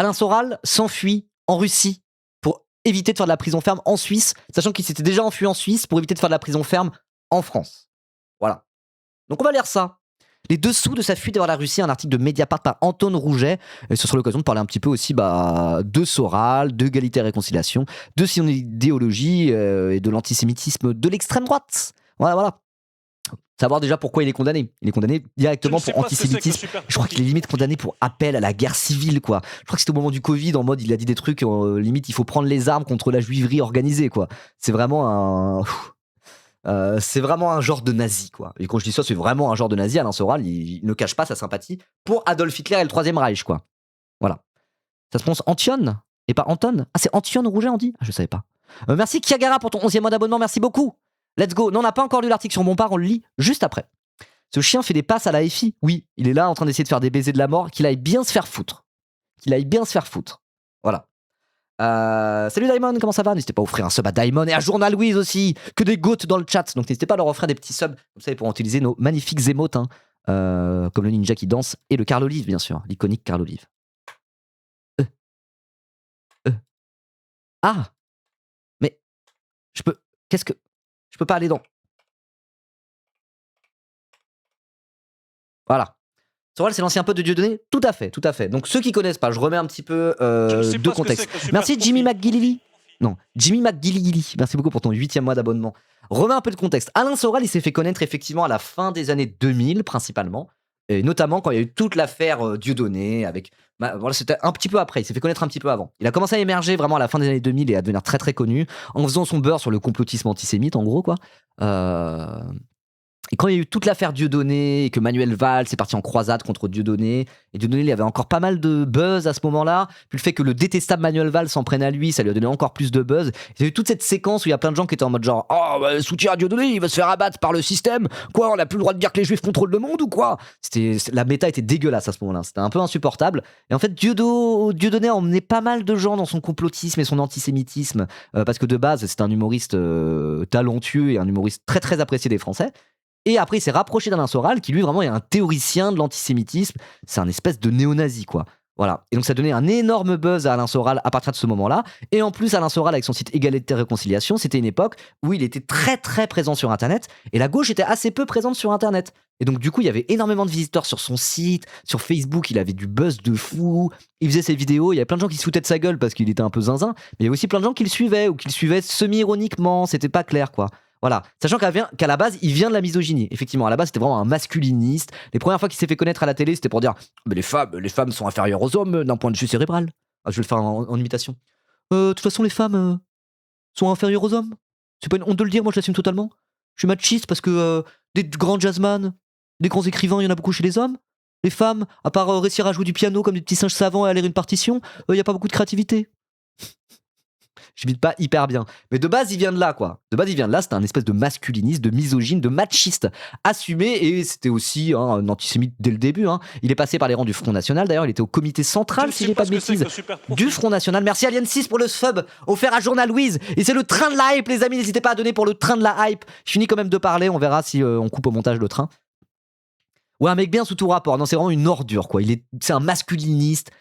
Alain Soral s'enfuit en Russie pour éviter de faire de la prison ferme en Suisse, sachant qu'il s'était déjà enfui en Suisse pour éviter de faire de la prison ferme en France. Voilà. Donc on va lire ça. Les dessous de sa fuite vers la Russie, un article de Mediapart par Anton Rouget. Et ce sera l'occasion de parler un petit peu aussi de Soral, d'égalité et réconciliation, de son idéologie et de l'antisémitisme de l'extrême droite. Voilà. Savoir déjà pourquoi il est condamné. Il est condamné directement pour antisémitisme. Je crois qu'il est limite condamné pour appel à la guerre civile, quoi. Je crois que c'était au moment du Covid, en mode il a dit des trucs, limite il faut prendre les armes contre la juiverie organisée, quoi. C'est vraiment un genre de nazi, quoi. Et quand je dis ça, c'est vraiment un genre de nazi. Alain Soral, il ne cache pas sa sympathie pour Adolf Hitler et le Troisième Reich, quoi. Voilà. Ça se prononce Antion et pas Anton. Ah, c'est Antion Rouget, on dit. Je savais pas. Merci Kiagara pour ton 11e mois d'abonnement, merci beaucoup. Let's go. Non, on n'a pas encore lu l'article sur Bompard, on le lit juste après. Ce chien fait des passes à la FI. Oui, il est là en train d'essayer de faire des baisers de la mort, qu'il aille bien se faire foutre. Voilà. Salut Daimon, comment ça va? N'hésitez pas à offrir un sub à Daimon et à Journal Louise aussi, que des goats dans le chat. Donc n'hésitez pas à leur offrir des petits subs, comme ça, pour utiliser nos magnifiques émotes, comme le ninja qui danse et le Carl Olive, bien sûr, l'iconique Carl Olive. Ah, mais je peux pas aller dans. Voilà. Soral, c'est l'ancien pote de Dieudonné? Tout à fait. Donc ceux qui connaissent pas, je remets un petit peu de contexte. Merci Jimmy McGillily. Non, Jimmy McGillily. Merci beaucoup pour ton 8e mois d'abonnement. Remets un peu de contexte. Alain Soral, il s'est fait connaître effectivement à la fin des années 2000 principalement, et notamment quand il y a eu toute l'affaire Dieudonné avec. Voilà, c'était un petit peu après. Il s'est fait connaître un petit peu avant. Il a commencé à émerger vraiment à la fin des années 2000 et à devenir très très connu en faisant son beurre sur le complotisme antisémite, en gros, quoi. Et quand il y a eu toute l'affaire Dieudonné et que Manuel Valls est parti en croisade contre Dieudonné, et Dieudonné, il y avait encore pas mal de buzz à ce moment-là, puis le fait que le détestable Manuel Valls s'en prenne à lui, ça lui a donné encore plus de buzz. Il y a eu toute cette séquence où il y a plein de gens qui étaient en mode genre « Oh, bah, soutien à Dieudonné, il va se faire abattre par le système. Quoi, on n'a plus le droit de dire que les juifs contrôlent le monde ou quoi ?» La méta était dégueulasse à ce moment-là, c'était un peu insupportable. Et en fait, Dieudonné a emmené pas mal de gens dans son complotisme et son antisémitisme, parce que de base, c'est un humoriste talentueux et un humoriste très très apprécié des Français. Et après, il s'est rapproché d'Alain Soral, qui lui, vraiment, est un théoricien de l'antisémitisme. C'est un espèce de néo-nazi, quoi. Voilà. Et donc, ça a donné un énorme buzz à Alain Soral à partir de ce moment-là. Et en plus, Alain Soral, avec son site Égalité et Réconciliation, c'était une époque où il était très, très présent sur Internet. Et la gauche était assez peu présente sur Internet. Et donc, du coup, il y avait énormément de visiteurs sur son site. Sur Facebook, il avait du buzz de fou. Il faisait ses vidéos. Il y avait plein de gens qui se foutaient de sa gueule parce qu'il était un peu zinzin. Mais il y avait aussi plein de gens qui le suivaient ou qui le suivaient semi-ironiquement. C'était pas clair, quoi. Voilà, sachant qu'à la base, il vient de la misogynie. Effectivement, à la base, c'était vraiment un masculiniste. Les premières fois qu'il s'est fait connaître à la télé, c'était pour dire mais les femmes sont inférieures aux hommes d'un point de vue cérébral. Ah, je vais le faire en imitation. De toute façon, les femmes sont inférieures aux hommes. C'est pas une honte de le dire, moi je l'assume totalement. Je suis machiste parce que des grands jazzman, des grands écrivains, il y en a beaucoup chez les hommes. Les femmes, à part réussir à jouer du piano comme des petits singes savants et à lire une partition, il n'y a pas beaucoup de créativité. J'imite pas hyper bien. Mais de base, il vient de là, quoi. C'était un espèce de masculiniste, de misogyne, de machiste assumé. Et c'était aussi un antisémite dès le début. Il est passé par les rangs du Front National. D'ailleurs, il était au comité central, si j'ai pas de bêtises, du Front National. Merci Alien 6 pour le sub offert à Journal Louise. Et c'est le train de la hype, les amis. N'hésitez pas à donner pour le train de la hype. Je finis quand même de parler. On verra si on coupe au montage le train. Ouais, un mec bien sous tout rapport. Non, c'est vraiment une ordure, quoi. C'est un masculiniste.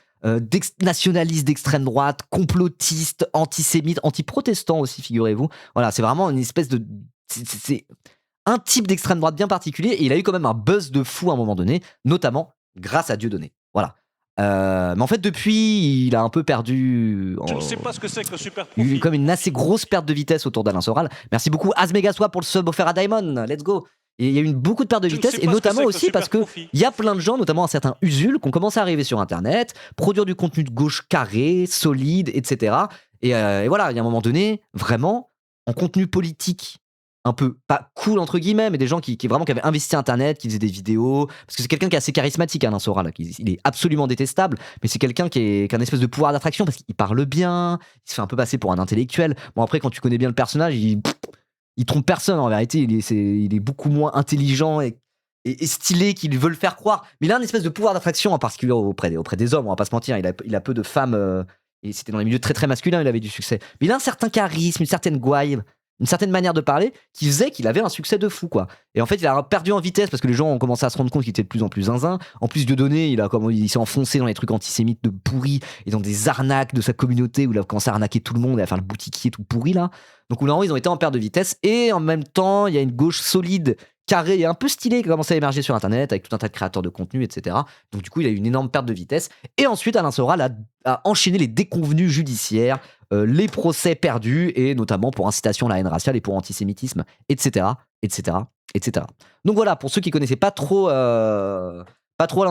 Nationaliste d'extrême droite, complotiste, antisémite, anti-protestant aussi, figurez-vous. Voilà, c'est vraiment une espèce de. C'est un type d'extrême droite bien particulier et il a eu quand même un buzz de fou à un moment donné, notamment grâce à Dieudonné. Voilà. Mais en fait, depuis, il a un peu perdu. Je ne sais pas ce que c'est que le super Il y a profit. eu comme une assez grosse perte de vitesse autour d'Alain Soral. Merci beaucoup, Asmegaswa, pour le sub offert à Diamond. Let's go. Et il y a eu une beaucoup de perte de vitesse, et notamment aussi parce qu'il y a plein de gens, notamment un certain Usul, qui ont commencé à arriver sur Internet, produire du contenu de gauche carré, solide, etc. Et voilà, il y a un moment donné, vraiment, en contenu politique, un peu, pas cool entre guillemets, mais des gens qui avaient investi Internet, qui faisaient des vidéos, parce que c'est quelqu'un qui est assez charismatique, Alain Soral, il est absolument détestable, mais c'est quelqu'un qui a un espèce de pouvoir d'attraction, parce qu'il parle bien, il se fait un peu passer pour un intellectuel. Bon, après, quand tu connais bien le personnage, il trompe personne en vérité, il est beaucoup moins intelligent et stylé qu'il veut le faire croire. Mais il a une espèce de pouvoir d'attraction, en particulier auprès des hommes, on va pas se mentir, il a peu de femmes, et c'était dans les milieux très très masculins, il avait du succès. Mais il a un certain charisme, une certaine gouaille, une certaine manière de parler qui faisait qu'il avait un succès de fou, quoi. Et en fait, il a perdu en vitesse parce que les gens ont commencé à se rendre compte qu'il était de plus en plus zinzin. En plus, Dieudonné, il s'est enfoncé dans les trucs antisémites de pourris et dans des arnaques de sa communauté où il a commencé à arnaquer tout le monde et à faire le boutiquier tout pourri, là. Donc, là, ils ont été en perte de vitesse et en même temps, il y a une gauche solide, carrée et un peu stylée qui a commencé à émerger sur Internet avec tout un tas de créateurs de contenu, etc. Donc, du coup, il a eu une énorme perte de vitesse. Et ensuite, Alain Soral a enchaîné les déconvenus judiciaires, les procès perdus, et notamment pour incitation à la haine raciale et pour antisémitisme, etc., etc., etc. Donc voilà, pour ceux qui connaissaient pas trop Alain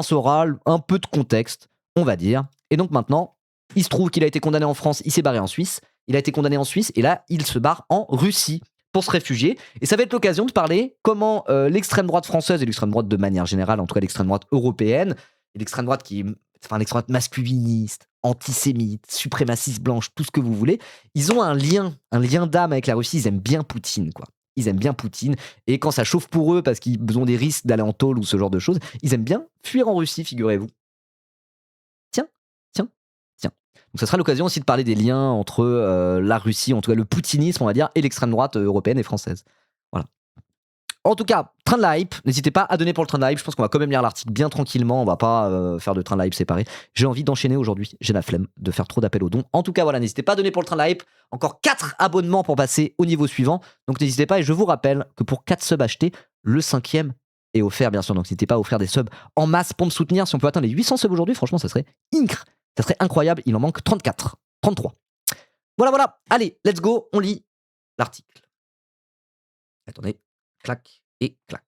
Soral, un peu de contexte, on va dire. Et donc maintenant, il se trouve qu'il a été condamné en France, il s'est barré en Suisse, il a été condamné en Suisse, et là, il se barre en Russie pour se réfugier. Et ça va être l'occasion de parler comment l'extrême droite française et l'extrême droite de manière générale, en tout cas l'extrême droite européenne, et l'extrême droite l'extrême droite masculiniste, antisémite, suprémaciste blanche, tout ce que vous voulez, ils ont un lien d'âme avec la Russie, ils aiment bien Poutine, quoi. Ils aiment bien Poutine, et quand ça chauffe pour eux, parce qu'ils ont des risques d'aller en tôle ou ce genre de choses, ils aiment bien fuir en Russie, figurez-vous. Tiens. Donc ça sera l'occasion aussi de parler des liens entre la Russie, en tout cas le poutinisme, on va dire, et l'extrême droite européenne et française. Voilà. En tout cas, train de la hype, n'hésitez pas à donner pour le train de la hype, je pense qu'on va quand même lire l'article bien tranquillement, on va pas faire de train de la hype séparé. J'ai envie d'enchaîner aujourd'hui, j'ai la flemme de faire trop d'appels aux dons. En tout cas, voilà, n'hésitez pas à donner pour le train de la hype, encore 4 abonnements pour passer au niveau suivant, donc n'hésitez pas, et je vous rappelle que pour 4 subs achetés, le 5e est offert bien sûr, donc n'hésitez pas à offrir des subs en masse pour me soutenir. Si on peut atteindre les 800 subs aujourd'hui, franchement ça serait incroyable, il en manque 33. Voilà, allez, let's go, on lit l'article. Attendez, clac et clac.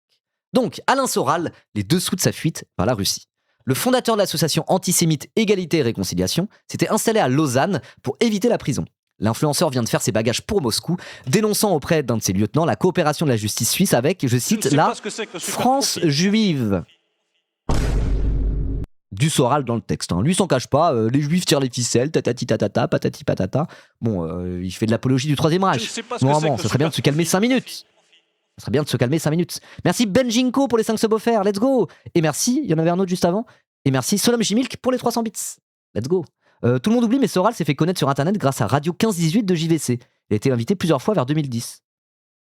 Donc, Alain Soral, les dessous de sa fuite par la Russie. Le fondateur de l'association antisémite Égalité et Réconciliation s'était installé à Lausanne pour éviter la prison. L'influenceur vient de faire ses bagages pour Moscou, dénonçant auprès d'un de ses lieutenants la coopération de la justice suisse avec, je cite, la France juive. Du Soral dans le texte. Lui s'en cache pas, les juifs tirent les ficelles, tatati tatata, patati patata. Bon, il fait de l'apologie du Troisième Reich. Normalement, ça serait bien de se calmer 5 minutes. Merci Benjinko pour les 5 subs offerts, let's go. Et merci, il y en avait un autre juste avant. Et merci Solom Jimilk pour les 300 bits. Let's go. Tout le monde oublie, mais Soral s'est fait connaître sur Internet grâce à Radio 1518 de JVC. Il a été invité plusieurs fois vers 2010.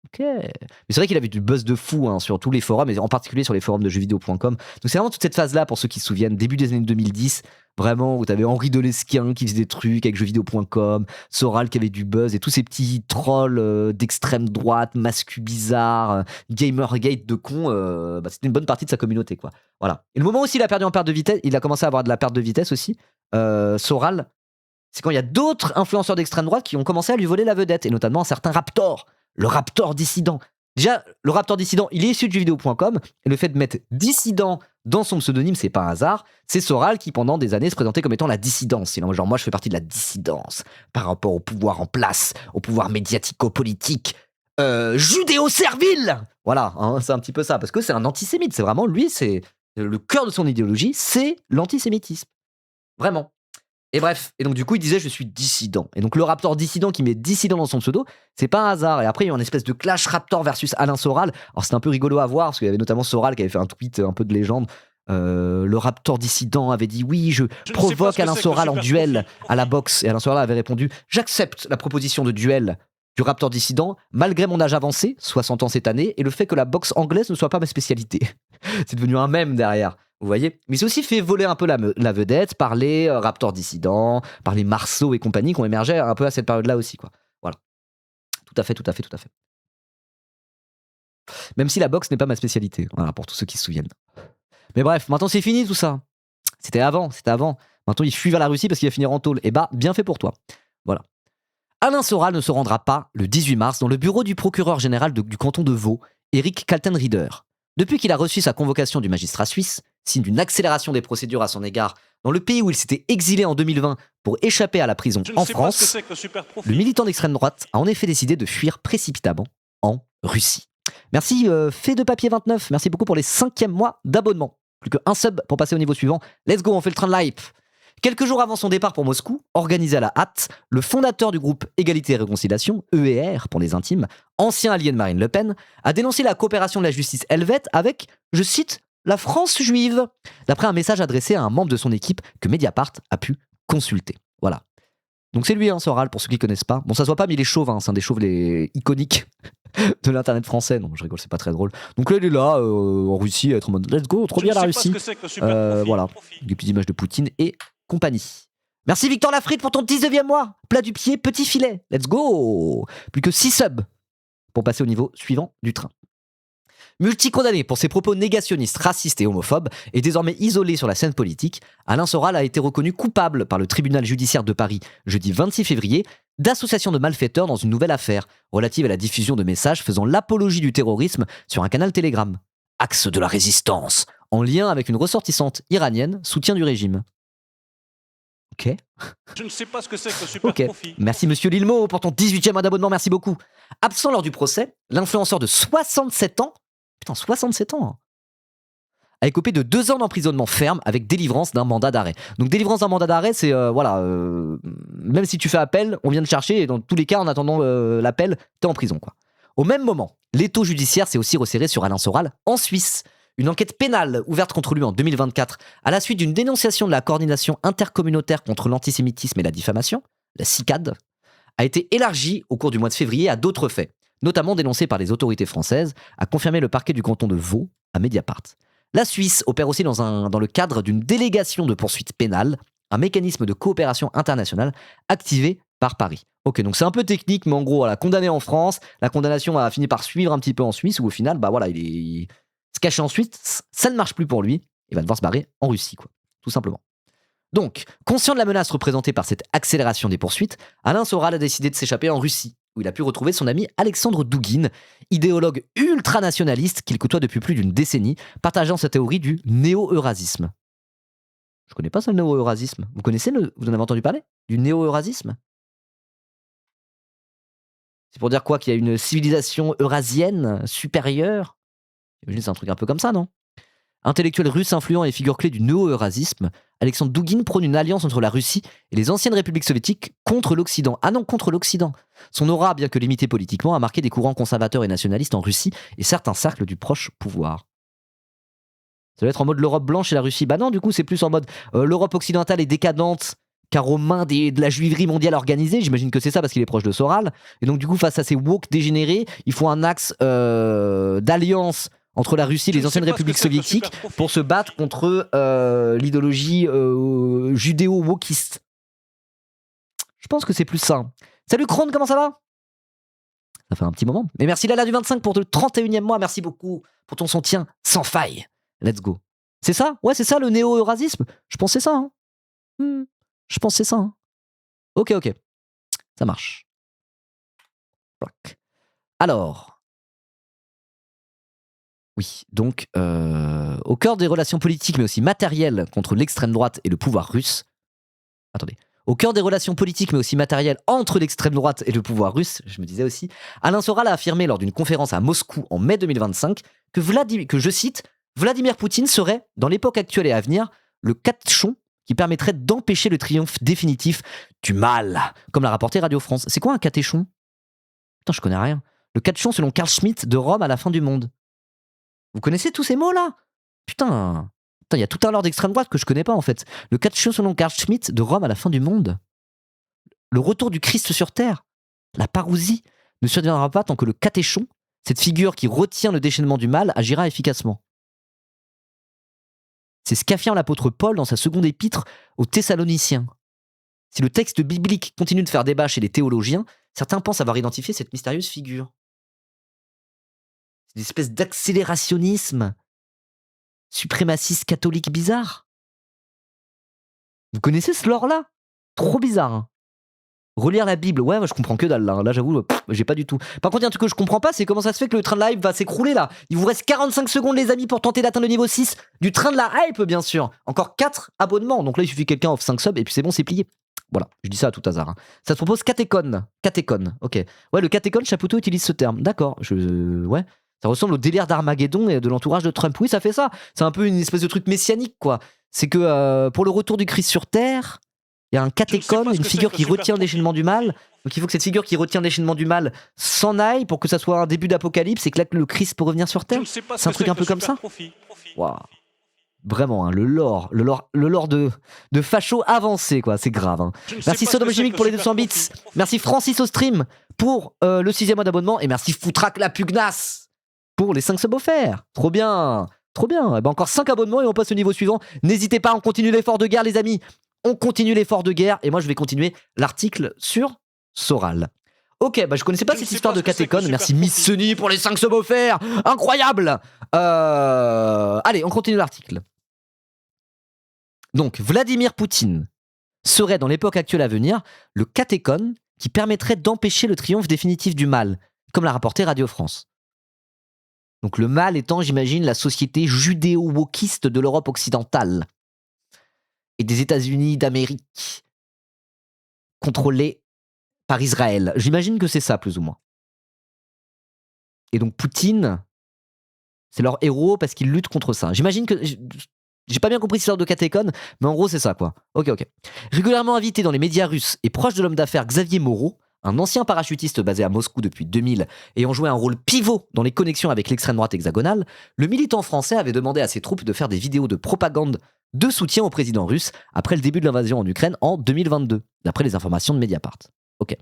Ok. Mais c'est vrai qu'il avait du buzz de fou sur tous les forums, et en particulier sur les forums de jeuxvideo.com. Donc c'est vraiment toute cette phase-là, pour ceux qui se souviennent, début des années 2010, vraiment, où t'avais Henri Delesquien qui faisait des trucs avec jeuxvideo.com, Soral qui avait du buzz, et tous ces petits trolls d'extrême droite, mascu bizarre, gamergate de cons, c'était une bonne partie de sa communauté, quoi. Voilà. Et le moment aussi il a perdu en perte de vitesse, il a commencé à avoir de la perte de vitesse aussi, Soral, c'est quand il y a d'autres influenceurs d'extrême droite qui ont commencé à lui voler la vedette, et notamment un certain Raptor. Le Raptor dissident. Déjà, le Raptor dissident, il est issu de jeuxvideo.com, et le fait de mettre dissident dans son pseudonyme, c'est pas un hasard. C'est Soral qui, pendant des années, se présentait comme étant la dissidence. Et genre, moi, je fais partie de la dissidence par rapport au pouvoir en place, au pouvoir médiatico-politique, judéo-servile. Voilà, c'est un petit peu ça, parce que c'est un antisémite. C'est vraiment, lui, c'est le cœur de son idéologie, c'est l'antisémitisme. Vraiment. Et bref, et donc du coup il disait je suis dissident. Et donc le Raptor dissident qui met dissident dans son pseudo, c'est pas un hasard. Et après il y a eu une espèce de clash Raptor versus Alain Soral. Alors c'était un peu rigolo à voir parce qu'il y avait notamment Soral qui avait fait un tweet un peu de légende. Le Raptor dissident avait dit oui, je provoque Alain Soral en duel à la boxe. Et Alain Soral avait répondu j'accepte la proposition de duel du Raptor dissident malgré mon âge avancé, 60 ans cette année, et le fait que la boxe anglaise ne soit pas ma spécialité. C'est devenu un mème derrière. Vous voyez, mais c'est aussi fait voler un peu la vedette par les Raptors dissidents, par les Marceau et compagnie qui ont émergé un peu à cette période-là aussi, quoi. Voilà. Tout à fait. Même si la boxe n'est pas ma spécialité, voilà, pour tous ceux qui se souviennent. Mais bref, maintenant c'est fini tout ça. C'était avant. Maintenant il fuit vers la Russie parce qu'il va finir en tôle. Et bah, bien fait pour toi. Voilà. Alain Soral ne se rendra pas le 18 mars dans le bureau du procureur général du canton de Vaud, Eric Kaltenrieder. Depuis qu'il a reçu sa convocation du magistrat suisse, signe d'une accélération des procédures à son égard dans le pays où il s'était exilé en 2020 pour échapper à la prison en France, le militant d'extrême droite a en effet décidé de fuir précipitamment en Russie. Merci Fait de Papier 29, merci beaucoup pour les 5e mois d'abonnement. Plus qu'un sub pour passer au niveau suivant. Let's go, on fait le train de l'hype. Quelques jours avant son départ pour Moscou, organisé à la hâte, le fondateur du groupe Égalité et Réconciliation, EER pour les intimes, ancien allié de Marine Le Pen, a dénoncé la coopération de la justice helvète avec, je cite, la France juive, d'après un message adressé à un membre de son équipe que Mediapart a pu consulter. Voilà. Donc c'est lui, hein, Soral, pour ceux qui connaissent pas. Bon, ça se voit pas, mais il est chauve, hein, c'est un des chauves les iconiques de l'internet français. Non, je rigole, c'est pas très drôle. Donc là, il est là, en Russie, à être en mode let's go, trop bien la Russie. Voilà, des petites images de Poutine et compagnie. Merci Victor Lafrite pour ton 19e mois. Plat du pied, petit filet. Let's go. Plus que 6 subs pour passer au niveau suivant du train. Multicondamné pour ses propos négationnistes, racistes et homophobes, et désormais isolé sur la scène politique, Alain Soral a été reconnu coupable par le tribunal judiciaire de Paris jeudi 26 février d'association de malfaiteurs dans une nouvelle affaire relative à la diffusion de messages faisant l'apologie du terrorisme sur un canal Telegram. Axe de la résistance, en lien avec une ressortissante iranienne, soutien du régime. Ok. Je ne sais pas ce que c'est que le super profit. Merci Monsieur Lilmo pour ton 18e mois d'abonnement, merci beaucoup. Absent lors du procès, l'influenceur de 67 ans, putain 67 ans, a écopé de 2 ans d'emprisonnement ferme avec délivrance d'un mandat d'arrêt. Donc délivrance d'un mandat d'arrêt, c'est même si tu fais appel, on vient te chercher et dans tous les cas, en attendant l'appel, t'es en prison quoi. Au même moment, l'étau judiciaire s'est aussi resserré sur Alain Soral en Suisse. Une enquête pénale ouverte contre lui en 2024 à la suite d'une dénonciation de la coordination intercommunautaire contre l'antisémitisme et la diffamation, la CICAD, a été élargie au cours du mois de février à d'autres faits, notamment dénoncés par les autorités françaises, a confirmé le parquet du canton de Vaud à Mediapart. La Suisse opère aussi dans le cadre d'une délégation de poursuite pénale, un mécanisme de coopération internationale activé par Paris. Ok, donc c'est un peu technique, mais en gros, voilà, condamné en France, la condamnation a fini par suivre un petit peu en Suisse, où au final, bah voilà, il se cache ensuite, ça ne marche plus pour lui, il va devoir se barrer en Russie, quoi, tout simplement. Donc, conscient de la menace représentée par cette accélération des poursuites, Alain Soral a décidé de s'échapper en Russie, où il a pu retrouver son ami Alexandre Douguine, idéologue ultranationaliste qu'il côtoie depuis plus d'une décennie, partageant sa théorie du néo-eurasisme. Je connais pas ça, le néo-eurasisme. Vous connaissez vous en avez entendu parler du néo-eurasisme? C'est pour dire quoi? Qu'il y a une civilisation eurasienne supérieure? J'imagine que c'est un truc un peu comme ça, non? Intellectuel russe influent et figure clé du néo-eurasisme, Alexandre Douguine prône une alliance entre la Russie et les anciennes républiques soviétiques contre l'Occident. Ah non, contre l'Occident. Son aura, bien que limitée politiquement, a marqué des courants conservateurs et nationalistes en Russie et certains cercles du proche pouvoir. Ça doit être en mode l'Europe blanche et la Russie. Bah non, du coup, c'est plus en mode l'Europe occidentale est décadente car aux mains de la juiverie mondiale organisée. J'imagine que c'est ça parce qu'il est proche de Soral. Et donc, du coup, face à ces woke dégénérés, il faut un axe d'alliance entre la Russie et les anciennes républiques soviétiques pour se battre contre l'idéologie judéo-wokiste. Je pense que c'est plus ça. Salut Krone, comment ça va? Ça fait un petit moment. Mais merci Lala du 25 pour le 31e mois. Merci beaucoup pour ton soutien sans faille. Let's go. C'est ça? Ouais, c'est ça le néo-eurasisme? Je pensais ça. Hein. Je pensais ça. Hein. Ok. Ça marche. Alors... Oui, donc au cœur des relations politiques mais aussi matérielles contre l'extrême droite et le pouvoir russe. Attendez. Au cœur des relations politiques mais aussi matérielles entre l'extrême droite et le pouvoir russe, je me disais aussi, Alain Soral a affirmé lors d'une conférence à Moscou en mai 2025 que je cite, Vladimir Poutine serait, dans l'époque actuelle et à venir, le catchon qui permettrait d'empêcher le triomphe définitif du mal, comme l'a rapporté Radio France. C'est quoi un catéchon? Putain, je connais rien. Le catchon selon Carl Schmitt de Rome à la fin du monde. Vous connaissez tous ces mots-là? Putain, il y a tout un lore d'extrême droite que je connais pas en fait. Le catchon selon Carl Schmitt de Rome à la fin du monde. Le retour du Christ sur terre. La parousie ne surviendra pas tant que le catéchon, cette figure qui retient le déchaînement du mal, agira efficacement. C'est ce qu'affirme l'apôtre Paul dans sa seconde épître aux Thessaloniciens. Si le texte biblique continue de faire débat chez les théologiens, certains pensent avoir identifié cette mystérieuse figure. C'est une espèce d'accélérationnisme suprémaciste catholique bizarre. Vous connaissez ce lore-là? Trop bizarre. Hein. Relire la Bible, ouais, moi je comprends que dalle là. Là j'avoue, j'ai pas du tout. Par contre, il y a un truc que je comprends pas, c'est comment ça se fait que le train de la hype va s'écrouler là. Il vous reste 45 secondes les amis pour tenter d'atteindre le niveau 6 du train de la hype bien sûr. Encore 4 abonnements, donc là il suffit que quelqu'un offre 5 subs et puis c'est bon, c'est plié. Voilà, je dis ça à tout hasard. Hein. Ça se propose catéchone, ok. Ouais, le catéchone, Chapoutot utilise ce terme, d'accord. Ouais. Ça ressemble au délire d'Armageddon et de l'entourage de Trump. Oui, ça fait ça. C'est un peu une espèce de truc messianique, quoi. C'est que pour le retour du Christ sur Terre, il y a un catéchone, une figure qui retient le déchaînement du mal. Donc il faut que cette figure qui retient le déchaînement du mal s'en aille pour que ça soit un début d'apocalypse et que là, le Christ peut revenir sur Terre. C'est un truc un peu comme ça. Waouh. Vraiment, hein, le lore de facho avancé, quoi. C'est grave. Hein. Merci Sodome Chimique pour les 200 bits. Merci Francis au stream pour le 6e mois d'abonnement. Et merci Foutraque la pugnace pour les 5 subs offerts. Trop bien. Trop bien. Et ben encore 5 abonnements et on passe au niveau suivant. N'hésitez pas, on continue l'effort de guerre, les amis. On continue l'effort de guerre. Et moi, je vais continuer l'article sur Soral. Ok, bah je connaissais pas cette histoire de Catecon. Merci Miss Sunny pour les 5 subs offerts. Incroyable. Allez, on continue l'article. Donc, Vladimir Poutine serait dans l'époque actuelle à venir le Catecon qui permettrait d'empêcher le triomphe définitif du mal, comme l'a rapporté Radio France. Donc le mal étant, j'imagine, la société judéo-wokiste de l'Europe occidentale et des États-Unis d'Amérique, contrôlés par Israël. J'imagine que c'est ça, plus ou moins. Et donc Poutine, c'est leur héros parce qu'ils luttent contre ça. J'imagine que... J'ai pas bien compris cette histoire de Catecon, mais en gros c'est ça, quoi. Ok. Régulièrement invité dans les médias russes et proche de l'homme d'affaires Xavier Moreau, un ancien parachutiste basé à Moscou depuis 2000 ayant joué un rôle pivot dans les connexions avec l'extrême droite hexagonale, le militant français avait demandé à ses troupes de faire des vidéos de propagande de soutien au président russe après le début de l'invasion en Ukraine en 2022, d'après les informations de Mediapart. Ok.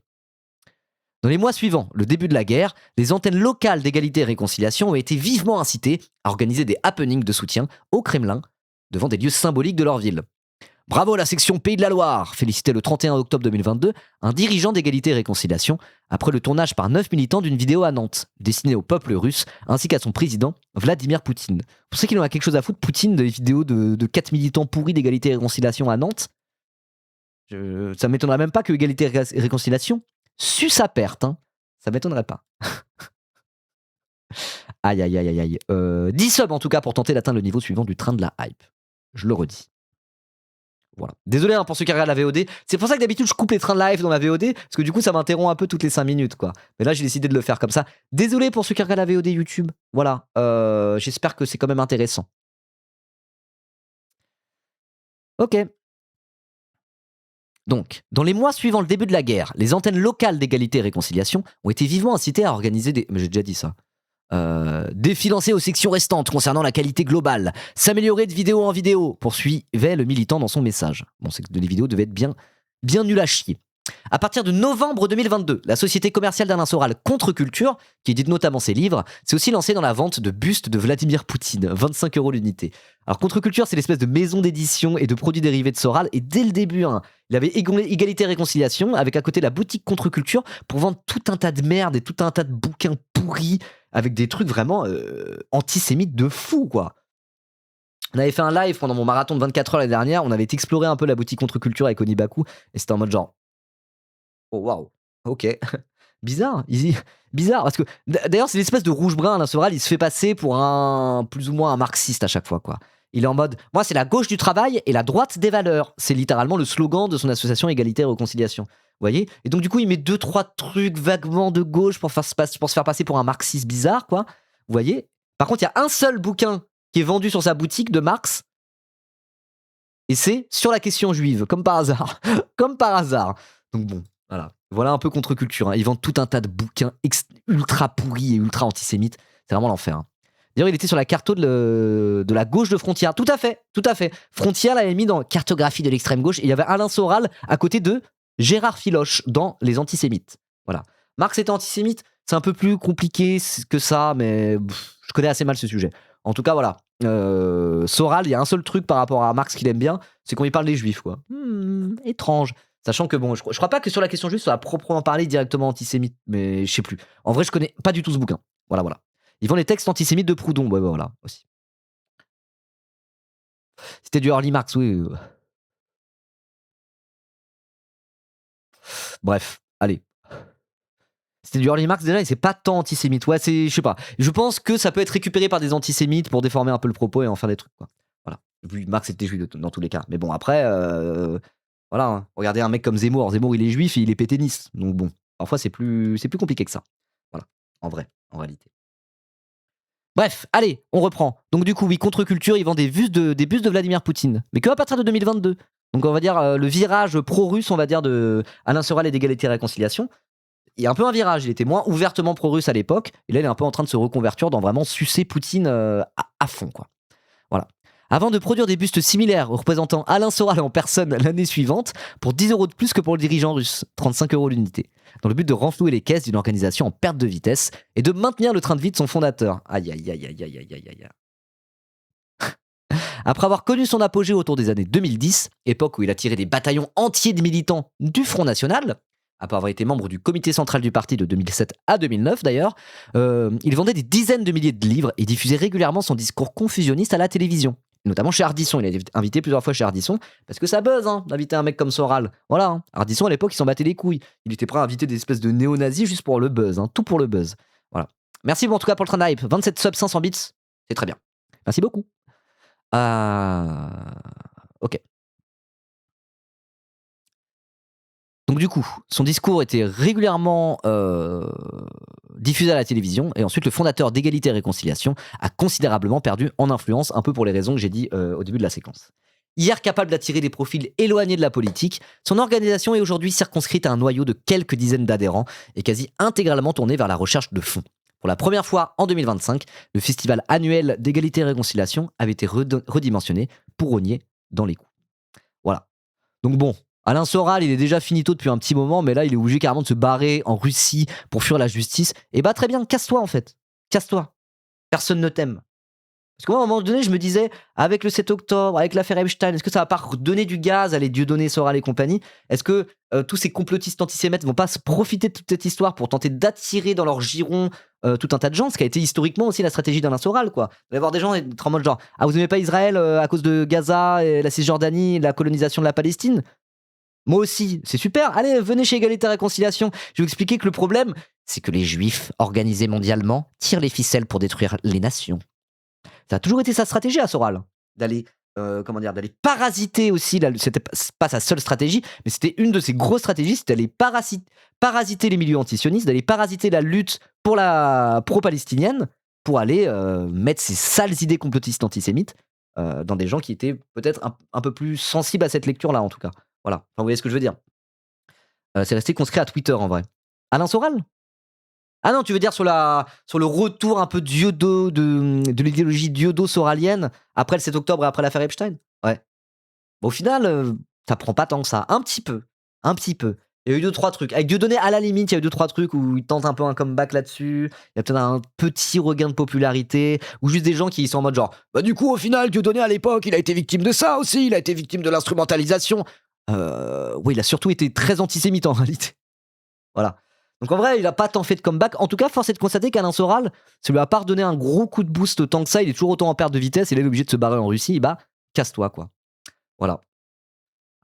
Dans les mois suivants, le début de la guerre, les antennes locales d'égalité et réconciliation ont été vivement incitées à organiser des happenings de soutien au Kremlin devant des lieux symboliques de leur ville. Bravo à la section Pays de la Loire, félicitait le 31 octobre 2022 un dirigeant d'égalité et réconciliation après le tournage par 9 militants d'une vidéo à Nantes, destinée au peuple russe ainsi qu'à son président, Vladimir Poutine. Pour ceux qui en a quelque chose à foutre, Poutine, des vidéos de 4 militants pourris d'égalité et réconciliation à Nantes, ça m'étonnerait même pas que égalité et réconciliation suce à perte, hein. Ça m'étonnerait pas. Aïe. 10 subs en tout cas pour tenter d'atteindre le niveau suivant du train de la hype. Je le redis. Voilà. Désolé hein, pour ceux qui regardent la VOD. C'est pour ça que d'habitude je coupe les trains de live dans la VOD, parce que du coup ça m'interrompt un peu toutes les 5 minutes, quoi. Mais là j'ai décidé de le faire comme ça. Désolé pour ceux qui regardent la VOD YouTube. Voilà. J'espère que c'est quand même intéressant. Ok. Donc, dans les mois suivant le début de la guerre, les antennes locales d'égalité et réconciliation ont été vivement incitées à organiser des... Mais j'ai déjà dit ça. Défi lancé aux sections restantes concernant la qualité globale, s'améliorer de vidéo en vidéo, poursuivait le militant dans son message. Bon, c'est que les vidéos devaient être bien nul à chier. À partir de novembre 2022, la société commerciale d'Alain Soral Contre-Culture, qui édite notamment ses livres, s'est aussi lancée dans la vente de bustes de Vladimir Poutine, 25 € l'unité. Alors Contre-Culture, c'est l'espèce de maison d'édition et de produits dérivés de Soral, et dès le début, hein, il avait Égalité et Réconciliation, avec à côté la boutique Contre-Culture, pour vendre tout un tas de merde et tout un tas de bouquins pourris, avec des trucs vraiment antisémites de fou, quoi. On avait fait un live pendant mon marathon de 24 heures l'année dernière, on avait exploré un peu la boutique Contre-Culture avec Onibaku, et c'était en mode genre... Oh waouh, ok. Bizarre, bizarre, parce que d'ailleurs c'est l'espèce de rouge-brun, Alain Soral, il se fait passer pour plus ou moins un marxiste à chaque fois, quoi. Il est en mode, moi c'est la gauche du travail et la droite des valeurs. C'est littéralement le slogan de son association Égalité et Réconciliation. Vous voyez? Et donc du coup il met 2-3 trucs vaguement de gauche pour se faire passer pour un marxiste bizarre, quoi. Vous voyez? Par contre il y a un seul bouquin qui est vendu sur sa boutique de Marx, et c'est sur la question juive, comme par hasard. Comme par hasard. Donc bon. Voilà un peu Contre-Culture. Hein. Ils vendent tout un tas de bouquins ultra pourris et ultra antisémites. C'est vraiment l'enfer. Hein. D'ailleurs, il était sur la carto de la gauche de Frontière. Tout à fait. Frontière l'avait mis dans cartographie de l'extrême gauche. Et il y avait Alain Soral à côté de Gérard Filoche dans les antisémites. Voilà. Marx était antisémite. C'est un peu plus compliqué que ça, mais je connais assez mal ce sujet. En tout cas, voilà. Soral, il y a un seul truc par rapport à Marx qu'il aime bien, c'est qu'on y parle des juifs, quoi. Étrange. Sachant que bon, je crois pas que sur la question juive, ça va proprement parler directement antisémite, mais je sais plus. En vrai, je connais pas du tout ce bouquin. Voilà. Ils vendent les textes antisémites de Proudhon, ouais, voilà, aussi. C'était du early Marx, oui. Bref, allez. C'était du early Marx déjà, et c'est pas tant antisémite. Ouais, je sais pas. Je pense que ça peut être récupéré par des antisémites pour déformer un peu le propos et en faire des trucs, quoi. Voilà. Marx était juif dans tous les cas. Mais bon, après... Voilà, hein. Regardez un mec comme Zemmour. Zemmour, il est juif et il est pétainiste. Donc bon, parfois c'est plus compliqué que ça. Voilà, en réalité. Bref, allez, on reprend. Donc du coup, oui, Contre-Culture, ils vendent des bustes de Vladimir Poutine. Mais que à partir de 2022. Donc on va dire le virage pro-russe, on va dire, de Alain Soral et d'Égalité et Réconciliation. Il y a un peu un virage. Il était moins ouvertement pro-russe à l'époque. Et là, il est un peu en train de se reconvertir dans vraiment sucer Poutine à fond, quoi. Voilà. avant de produire des bustes similaires représentant Alain Soral en personne l'année suivante pour 10 € de plus que pour le dirigeant russe, 35 € l'unité, dans le but de renflouer les caisses d'une organisation en perte de vitesse et de maintenir le train de vie de son fondateur. Aïe aïe aïe aïe aïe aïe aïe aïe. Après avoir connu son apogée autour des années 2010, époque où il a tiré des bataillons entiers de militants du Front National, après avoir été membre du comité central du parti de 2007 à 2009 d'ailleurs, il vendait des dizaines de milliers de livres et diffusait régulièrement son discours confusionniste à la télévision. Notamment chez Ardisson, il a été invité plusieurs fois chez Ardisson, parce que ça buzz d'inviter un mec comme Soral. Voilà, Ardisson à l'époque il s'en battait les couilles. Il était prêt à inviter des espèces de néo-nazis juste pour le buzz, tout pour le buzz. Voilà. Merci en tout cas pour le train de hype, 27 subs, 500 bits, c'est très bien. Merci beaucoup. Ok. Donc du coup, son discours était régulièrement diffusé à la télévision, et ensuite le fondateur d'Égalité et Réconciliation a considérablement perdu en influence, un peu pour les raisons que j'ai dit au début de la séquence. Hier capable d'attirer des profils éloignés de la politique, son organisation est aujourd'hui circonscrite à un noyau de quelques dizaines d'adhérents et quasi intégralement tournée vers la recherche de fonds. Pour la première fois en 2025, le festival annuel d'Égalité et Réconciliation avait été redimensionné pour rogner dans les coûts. Voilà. Donc bon, Alain Soral, il est déjà finito depuis un petit moment, mais là, il est obligé carrément de se barrer en Russie pour fuir la justice. Et bah très bien, casse-toi en fait. Casse-toi. Personne ne t'aime. Parce qu'à un moment donné, je me disais, avec le 7 octobre, avec l'affaire Epstein, est-ce que ça va pas redonner du gaz à les Dieudonné, Soral et compagnie? Est-ce que tous ces complotistes antisémites vont pas se profiter de toute cette histoire pour tenter d'attirer dans leur giron tout un tas de gens, ce qui a été historiquement aussi la stratégie d'Alain Soral, quoi. Vous allez voir des gens être en mode genre, ah, vous aimez pas Israël à cause de Gaza, et la Cisjordanie, la colonisation de la Palestine? Moi aussi, c'est super. Allez, venez chez Égalité et Réconciliation. Je vais vous expliquer que le problème, c'est que les Juifs, organisés mondialement, tirent les ficelles pour détruire les nations. Ça a toujours été sa stratégie à Soral, d'aller d'aller parasiter aussi. C'était pas sa seule stratégie, mais c'était une de ses grosses stratégies, c'était d'aller parasiter les milieux antisionistes, d'aller parasiter la lutte pour la pro-palestinienne, pour aller mettre ses sales idées complotistes antisémites dans des gens qui étaient peut-être un peu plus sensibles à cette lecture-là, en tout cas. Voilà, enfin, vous voyez ce que je veux dire. C'est resté conscrit à Twitter, en vrai. Alain Soral? Ah non, tu veux dire sur le retour un peu de l'idéologie diodo-soralienne après le 7 octobre et après l'affaire Epstein? Ouais. Bon, au final, ça prend pas tant que ça. Un petit peu. Un petit peu. Il y a eu 2-3 trucs. Avec Dieudonné, à la limite, il y a eu 2-3 trucs où il tente un peu un comeback là-dessus. Il y a peut-être un petit regain de popularité. Ou juste des gens qui sont en mode genre, bah du coup, au final, Dieudonné, à l'époque, il a été victime de ça aussi. Il a été victime de l'instrumentalisation. Oui, il a surtout été très antisémite en réalité. Voilà. Donc en vrai, il a pas tant fait de comeback. En tout cas, force est de constater qu'Alain Soral, ça lui a pas redonné un gros coup de boost tant que ça. Il est toujours autant en perte de vitesse. Il est obligé de se barrer en Russie. Bah, casse-toi, quoi. Voilà.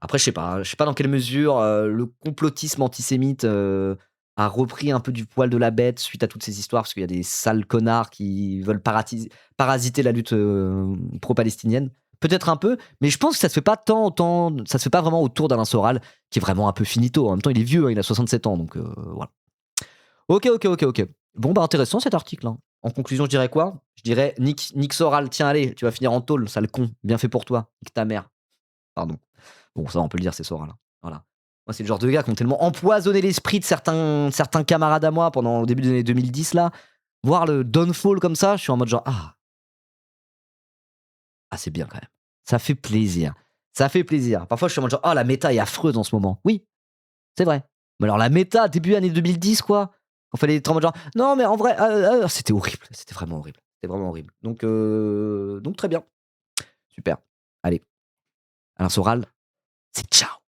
Après, je sais pas dans quelle mesure le complotisme antisémite a repris un peu du poil de la bête suite à toutes ces histoires, parce qu'il y a des sales connards qui veulent parasiter la lutte pro-palestinienne. Peut-être un peu, mais je pense que ça se fait pas ça se fait pas vraiment autour d'Alain Soral, qui est vraiment un peu finito. En même temps, il est vieux, il a 67 ans, donc voilà. Ok. Bon, bah intéressant cet article. En conclusion, je dirais quoi? Je dirais Nick Soral, tiens, allez, tu vas finir en tôle, sale con, bien fait pour toi, nique ta mère. Pardon. Bon, ça, on peut le dire, c'est Soral. Voilà. Moi, c'est le genre de gars qui ont tellement empoisonné l'esprit de certains camarades à moi pendant le début des années 2010, là. Voir le downfall comme ça, je suis en mode genre, c'est bien quand même. Ça fait plaisir. Ça fait plaisir. Parfois, je suis en mode genre, la méta est affreuse en ce moment. Oui, c'est vrai. Mais alors, la méta, début année 2010, quoi. On fallait être en mode genre, non, mais en vrai, c'était horrible. C'était vraiment horrible. C'était vraiment horrible. Donc, très bien. Super. Allez. Alors, Soral, c'est ciao.